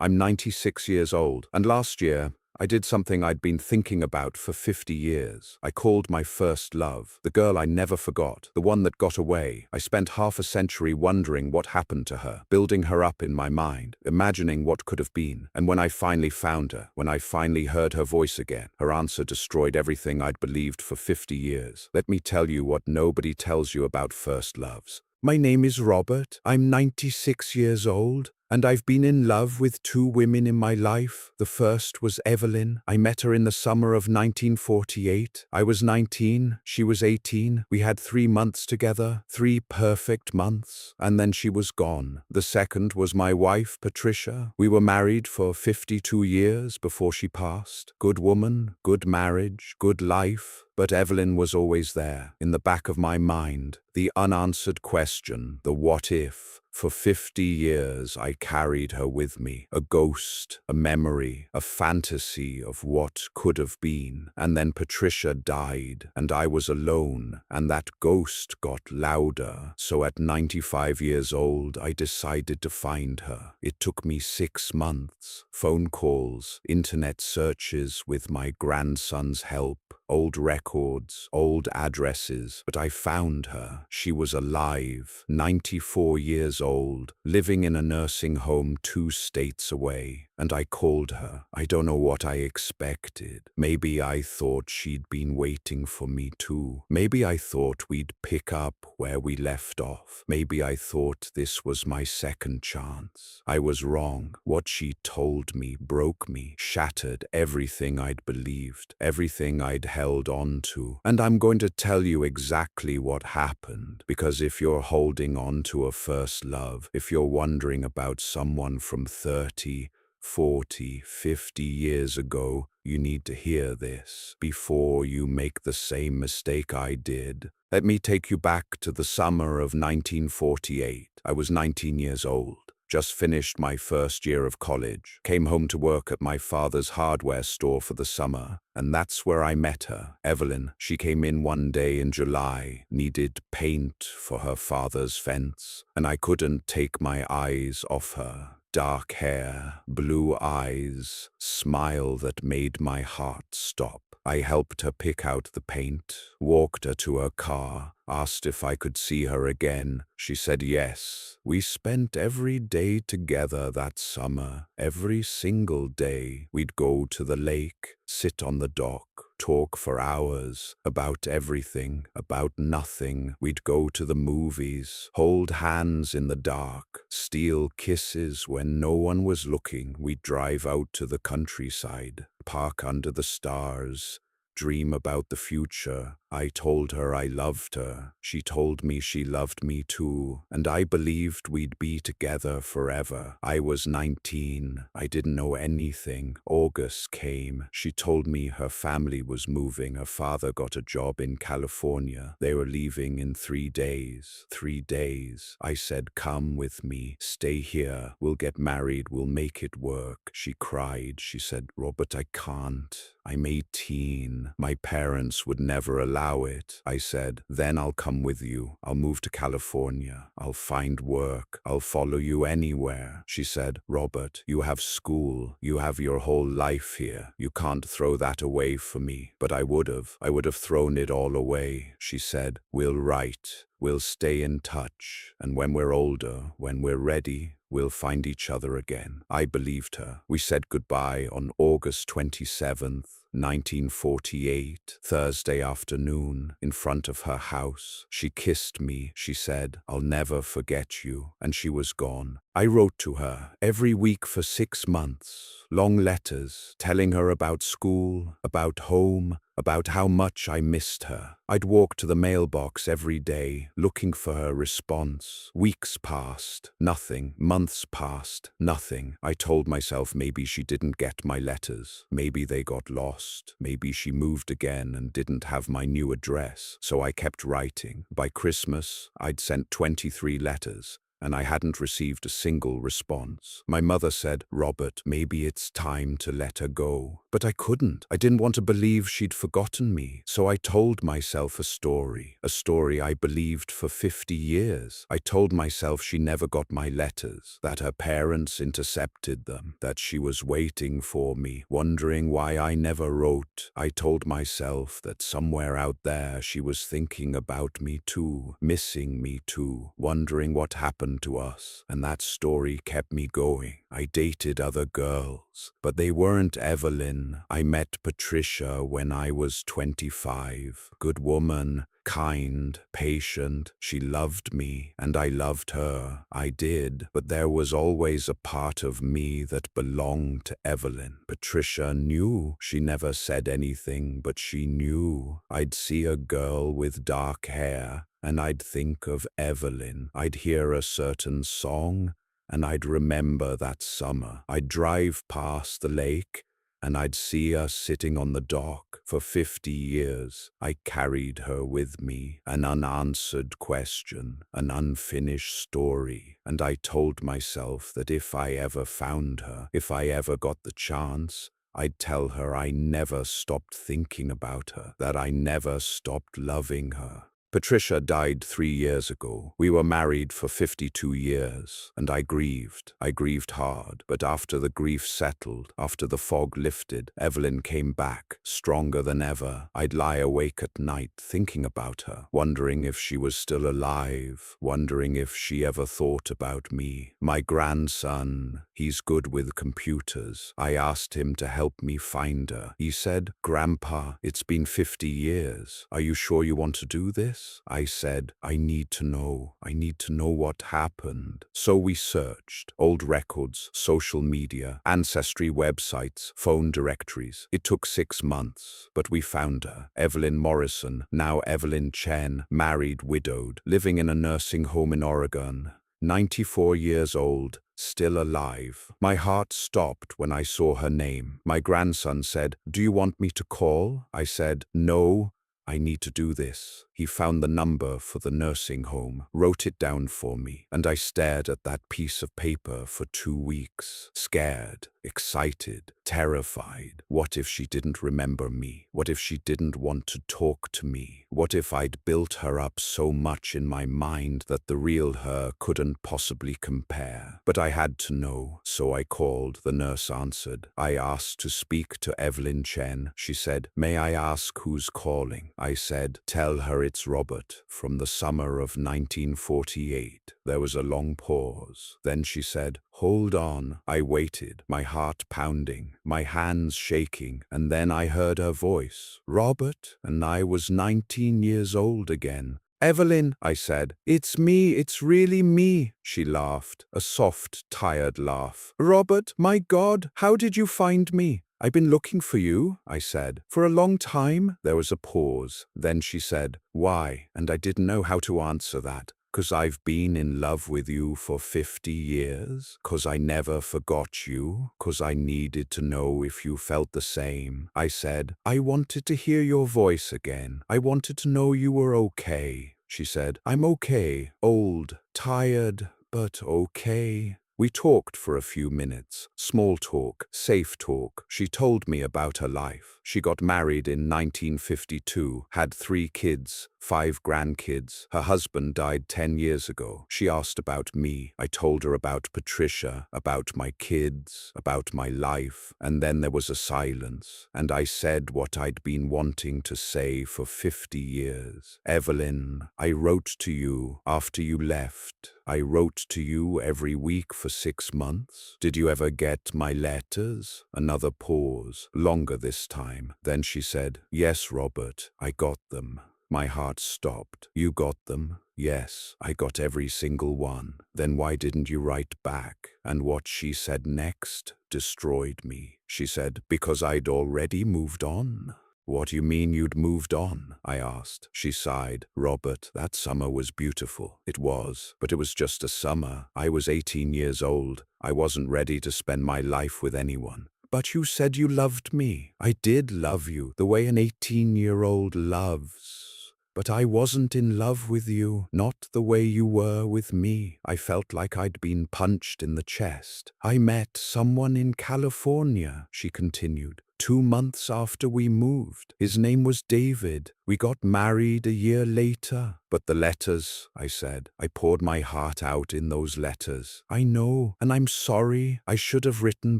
I'm 96 years old, and last year, I did something I'd been thinking about for 50 years. I called my first love, the girl I never forgot, the one that got away. I spent half a century wondering what happened to her, building her up in my mind, imagining what could have been. And when I finally found her, when I finally heard her voice again, her answer destroyed everything I'd believed for 50 years. Let me tell you what nobody tells you about first loves. My name is Robert. I'm 96 years old. And I've been in love with two women in my life. The first was Evelyn. I met her in the summer of 1948. I was 19, she was 18. We had 3 months together, 3 perfect months, and then she was gone. The second was my wife, Patricia. We were married for 52 years before she passed. Good woman, good marriage, good life. But Evelyn was always there, in the back of my mind, the unanswered question, the what if. For 50 years I carried her with me, a ghost, a memory, a fantasy of what could have been. And then Patricia died, and I was alone, and that ghost got louder. So at 95 years old, I decided to find her. It took me 6 months, phone calls, internet searches with my grandson's help, old records, old addresses, but I found her. She was alive, 94 years old, living in a nursing home 2 states away, and I called her. I don't know what I expected. Maybe I thought she'd been waiting for me too. Maybe I thought we'd pick up where we left off. Maybe I thought this was my second chance. I was wrong. What she told me broke me, shattered everything I'd believed, everything I'd held on to. And I'm going to tell you exactly what happened, because if you're holding on to a first love, if you're wondering about someone from 30, 40, 50 years ago, you need to hear this before you make the same mistake I did. Let me take you back to the summer of 1948. I was 19 years old. Just finished my first year of college, came home to work at my father's hardware store for the summer, and that's where I met her, Evelyn. She came in one day in July, needed paint for her father's fence, and I couldn't take my eyes off her. Dark hair, blue eyes, smile that made my heart stop. I helped her pick out the paint, walked her to her car, asked if I could see her again. She said yes. We spent every day together that summer. Every single day. We'd go to the lake, sit on the dock, talk for hours about everything, about nothing. We'd go to the movies, hold hands in the dark, steal kisses when no one was looking. We'd drive out to the countryside, park under the stars, dream about the future. I told her I loved her. She told me she loved me too, and I believed we'd be together forever. I was 19. I didn't know anything. August came. She told me her family was moving. Her father got a job in California. They were leaving in 3 days. 3 days. I said, come with me. Stay here. We'll get married. We'll make it work. She cried. She said, Robert, I can't. I'm 18. My parents would never allow it. I said, then I'll come with you. I'll move to California. I'll find work. I'll follow you anywhere. She said, Robert, you have school. You have your whole life here. You can't throw that away for me. But I would have. I would have thrown it all away. She said, we'll write. We'll stay in touch. And when we're older, when we're ready, we'll find each other again. I believed her. We said goodbye on August 27th, 1948, Thursday afternoon, in front of her house. She kissed me. She said, I'll never forget you. And she was gone. I wrote to her every week for 6 months, long letters, telling her about school, about home, about how much I missed her. I'd walk to the mailbox every day, looking for her response. Weeks passed, nothing. Months passed, nothing. I told myself maybe she didn't get my letters. Maybe they got lost. Maybe she moved again and didn't have my new address. So I kept writing. By Christmas, I'd sent 23 letters. and I hadn't received a single response. My mother said, "Robert, maybe it's time to let her go." But I couldn't. I didn't want to believe she'd forgotten me, so I told myself a story I believed for 50 years. I told myself she never got my letters, that her parents intercepted them, that she was waiting for me, wondering why I never wrote. I told myself that somewhere out there she was thinking about me too, missing me too, wondering what happened to us, and that story kept me going. I dated other girls, but they weren't Evelyn. I met Patricia when I was 25. Good woman, kind, patient. She loved me, and I loved her. I did, but there was always a part of me that belonged to Evelyn. Patricia knew. She never said anything, but she knew. I'd see a girl with dark hair, and I'd think of Evelyn. I'd hear a certain song, and I'd remember that summer. I'd drive past the lake, and I'd see her sitting on the dock. For 50 years, I carried her with me, an unanswered question, an unfinished story, and I told myself that if I ever found her, if I ever got the chance, I'd tell her I never stopped thinking about her, that I never stopped loving her. Patricia died 3 years ago. We were married for 52 years, and I grieved. I grieved hard, but after the grief settled, after the fog lifted, Evelyn came back, stronger than ever. I'd lie awake at night thinking about her, wondering if she was still alive, wondering if she ever thought about me. My grandson, he's good with computers. I asked him to help me find her. He said, "Grandpa, it's been 50 years. Are you sure you want to do this?" I said, I need to know what happened. So we searched old records, social media, ancestry websites, phone directories. It took 6 months, but we found her. Evelyn Morrison, now Evelyn Chen, married, widowed, living in a nursing home in Oregon. 94 years old, still alive. My heart stopped when I saw her name. My grandson said, "Do you want me to call?" I said, "No. I need to do this." He found the number for the nursing home, wrote it down for me, and I stared at that piece of paper for 2 weeks. Scared, excited, terrified. What if she didn't remember me? What if she didn't want to talk to me? What if I'd built her up so much in my mind that the real her couldn't possibly compare? But I had to know, so I called. The nurse answered. I asked to speak to Evelyn Chen. She said, "May I ask who's calling?" I said, "Tell her it's Robert, from the summer of 1948. There was a long pause. Then she said, "Hold on." I waited, my heart pounding, my hands shaking, and then I heard her voice. "Robert," and I was 19 years old again. "Evelyn," I said, "it's me, it's really me." She laughed, a soft, tired laugh. "Robert, my God, how did you find me?" "I've been looking for you," I said. "For a long time?" There was a pause. Then she said, "Why?" And I didn't know how to answer that. "'Cause I've been in love with you for 50 years. 'Cause I never forgot you. 'Cause I needed to know if you felt the same." I said, "I wanted to hear your voice again. I wanted to know you were okay." She said, "I'm okay. Old, tired, but okay." We talked for a few minutes. Small talk, safe talk. She told me about her life. She got married in 1952, had 3 kids, 5 grandkids. Her husband died 10 years ago. She asked about me. I told her about Patricia, about my kids, about my life. And then there was a silence. And I said what I'd been wanting to say for 50 years. "Evelyn, I wrote to you after you left. I wrote to you every week for 6 months. Did you ever get my letters?" Another pause, longer this time. Then she said, "Yes, Robert, I got them." My heart stopped. "You got them?" "Yes, I got every single one." "Then why didn't you write back?" And what she said next destroyed me. She said, "Because I'd already moved on." "What do you mean you'd moved on?" I asked. She sighed. "Robert, that summer was beautiful." It was, but it was just a summer. I was 18 years old. I wasn't ready to spend my life with anyone. "But you said you loved me." "I did love you, the way an 18-year-old loves." But I wasn't in love with you, not the way you were with me. I felt like I'd been punched in the chest. I met someone in California, she continued, 2 months after we moved. His name was David. We got married a year later. But the letters, I said. I poured my heart out in those letters. I know, and I'm sorry. I should have written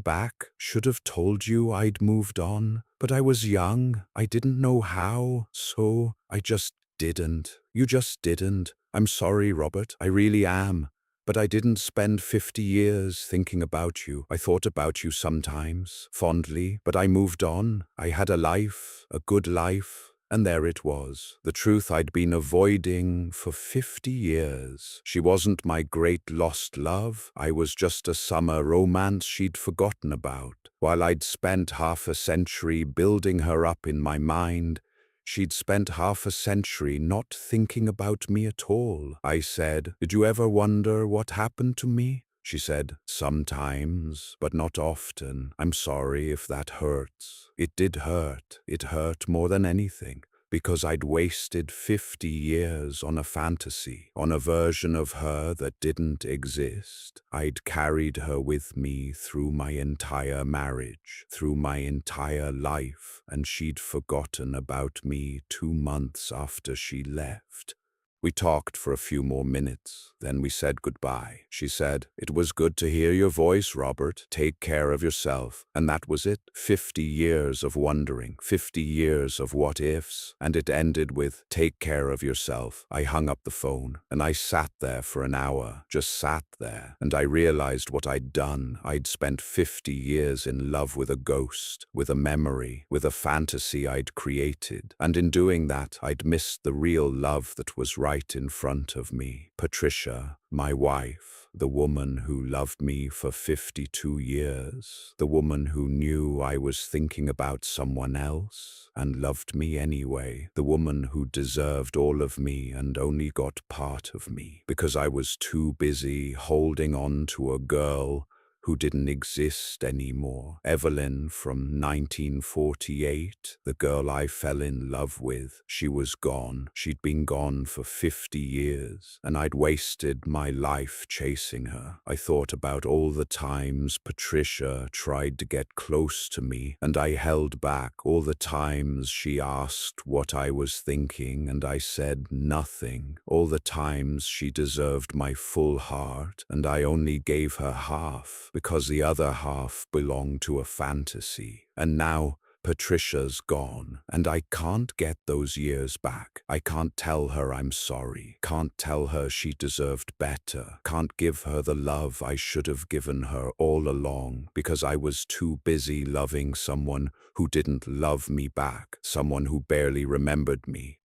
back, should have told you I'd moved on. But I was young. I didn't know how, so I just didn't. You just didn't. I'm sorry, Robert. I really am. But I didn't spend 50 years thinking about you. I thought about you sometimes, fondly, but I moved on. I had a life, a good life. And there it was, the truth I'd been avoiding for 50 years. She wasn't my great lost love. I was just a summer romance she'd forgotten about. While I'd spent half a century building her up in my mind, she'd spent half a century not thinking about me at all. I said, "Did you ever wonder what happened to me?" She said, "Sometimes, but not often. I'm sorry if that hurts." It did hurt. It hurt more than anything, because I'd wasted 50 years on a fantasy, on a version of her that didn't exist. I'd carried her with me through my entire marriage, through my entire life, and she'd forgotten about me 2 months after she left. We talked for a few more minutes, then we said goodbye. She said, "It was good to hear your voice, Robert. Take care of yourself." And that was it. 50 years of wondering, 50 years of what ifs, and it ended with, "Take care of yourself." I hung up the phone, and I sat there for an hour, just sat there, and I realized what I'd done. I'd spent 50 years in love with a ghost, with a memory, with a fantasy I'd created, and in doing that, I'd missed the real love that was right in front of me. Patricia, my wife, the woman who loved me for 52 years, the woman who knew I was thinking about someone else and loved me anyway, the woman who deserved all of me and only got part of me because I was too busy holding on to a girl who didn't exist anymore. Evelyn from 1948, the girl I fell in love with, she was gone. She'd been gone for 50 years, and I'd wasted my life chasing her. I thought about all the times Patricia tried to get close to me, and I held back. All the times she asked what I was thinking, and I said nothing. All the times she deserved my full heart, and I only gave her half, because the other half belonged to a fantasy. And now Patricia's gone, and I can't get those years back. I can't tell her I'm sorry, can't tell her she deserved better, can't give her the love I should have given her all along, because I was too busy loving someone who didn't love me back, someone who barely remembered me.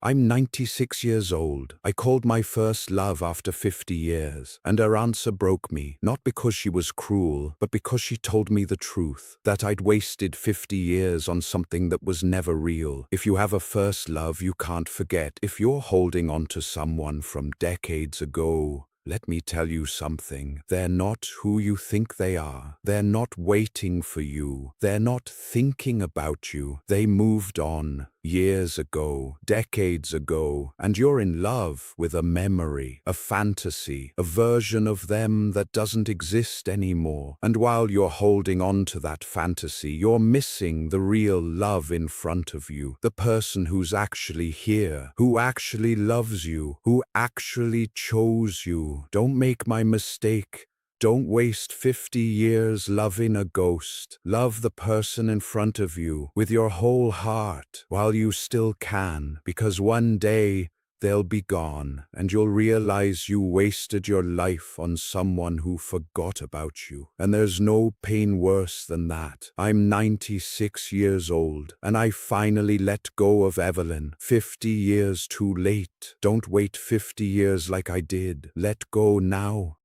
I'm 96 years old. I called my first love after 50 years, and her answer broke me, not because she was cruel, but because she told me the truth, that I'd wasted 50 years on something that was never real. If you have a first love, you can't forget. If you're holding on to someone from decades ago, let me tell you something. They're not who you think they are. They're not waiting for you. They're not thinking about you. They moved on years ago, decades ago, and you're in love with a memory, a fantasy, a version of them that doesn't exist anymore. And while you're holding on to that fantasy, you're missing the real love in front of you, the person who's actually here, who actually loves you, who actually chose you. Don't make my mistake. Don't waste 50 years loving a ghost. Love the person in front of you with your whole heart while you still can, because one day they'll be gone and you'll realize you wasted your life on someone who forgot about you. And there's no pain worse than that. I'm 96 years old and I finally let go of Evelyn. 50 years too late. Don't wait 50 years like I did. Let go now.